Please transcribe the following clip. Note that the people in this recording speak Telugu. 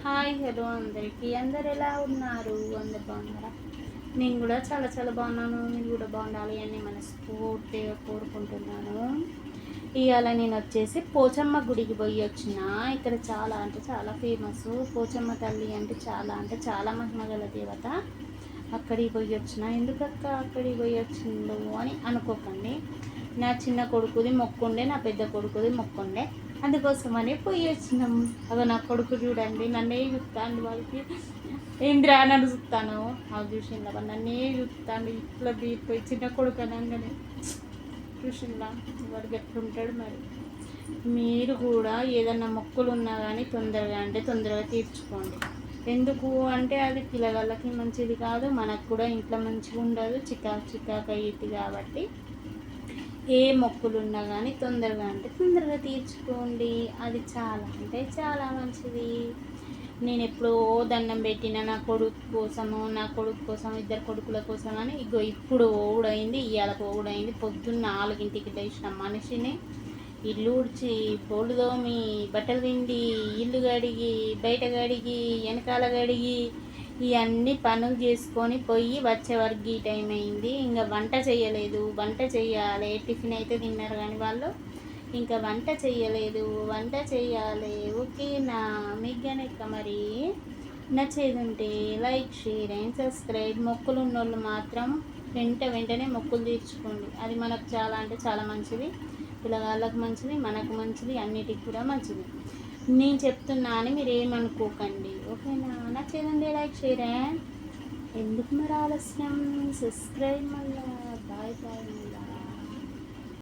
హాయ్ హలో అందరికీ. అందరు ఎలా ఉన్నారు? అందరు బాగున్నారా? నేను కూడా చాలా చాలా బాగున్నాను. మీరు కూడా బాగుండాలి అని మనస్ఫూర్తిగా కోరుకుంటున్నాను. ఇవాళ నేను వచ్చేసి పోచమ్మ గుడికి పోయి వచ్చిన. ఇక్కడ చాలా అంటే చాలా ఫేమస్. పోచమ్మ తల్లి అంటే చాలా మహిమ గల దేవత. అక్కడికి పోయి వచ్చిన. ఎందుకక్క అక్కడికి పోయి వచ్చిండు అని అనుకోకండి. నా చిన్న కొడుకుది మొక్కుండే, నా పెద్ద కొడుకుది మొక్కుండే, అందుకోసమని పోయి వచ్చినాం. అదో నా కొడుకు చూడండి, నన్నే చూస్తాను. వాడికి ఏంద్రా నన్ను చూస్తాను, అవి చూసిందా నన్నే చూస్తాను. ఇట్లా బీరిపోయి చిన్న కొడుకు అనగానే చూసిందా వాడికి ఎట్లుంటాడు. మరి మీరు కూడా ఏదన్నా మొక్కులు ఉన్నా కానీ తొందరగా తీర్చుకోండి. ఎందుకు అంటే అది పిల్లగాళ్ళకి మంచిది కాదు, మనకు కూడా ఇంట్లో మంచిగా ఉండదు, చికాకు అయ్యిద్ది. కాబట్టి ఏ మొక్కులు ఉన్నా కానీ తొందరగా తీర్చుకోండి. అది చాలా అంటే చాలా మంచిది. నేను ఎప్పుడో దండం పెట్టిన నా కొడుకు కోసం ఇద్దరు కొడుకుల కోసం అని. ఇప్పుడు ఓడైంది, ఇవాళ ఓడైంది. పొద్దున్న 4ంటికి లేచిన మనిషిని ఇల్లు ఊడ్చి, బోళ్ళు తోమి, బట్టలు పిండి, ఇల్లు గడిగి, బయట గడిగి, వెనకాల గడిగి, ఇవన్నీ పనులు చేసుకొని పోయి వచ్చే వరకు ఈ టైం అయింది. ఇంకా వంట చేయలేదు, వంట చేయాలి. టిఫిన్ అయితే తిన్నారు కానీ వాళ్ళు ఇంకా వంట చేయాలి. ఓకేనా? మీకు గనక మరి నచ్చేది ఉంటే లైక్, షేర్ అండ్ సబ్స్క్రైబ్. మొక్కులు ఉన్నోళ్ళు మాత్రం వెంటనే మొక్కులు తీర్చుకోండి. అది మనకు చాలా అంటే చాలా మంచిది. పిల్లగాళ్ళకు మంచిది, మనకు మంచిది, అన్నిటికి కూడా మంచిది. నేను చెప్తున్నా అని మీరు ఏమనుకోకండి. ఓకేనా? నచ్చేదండి లైక్, షేర్ అండ్ ఎందుకు మరి ఆలస్యం, సబ్స్క్రైబ్ మళ్ళీ.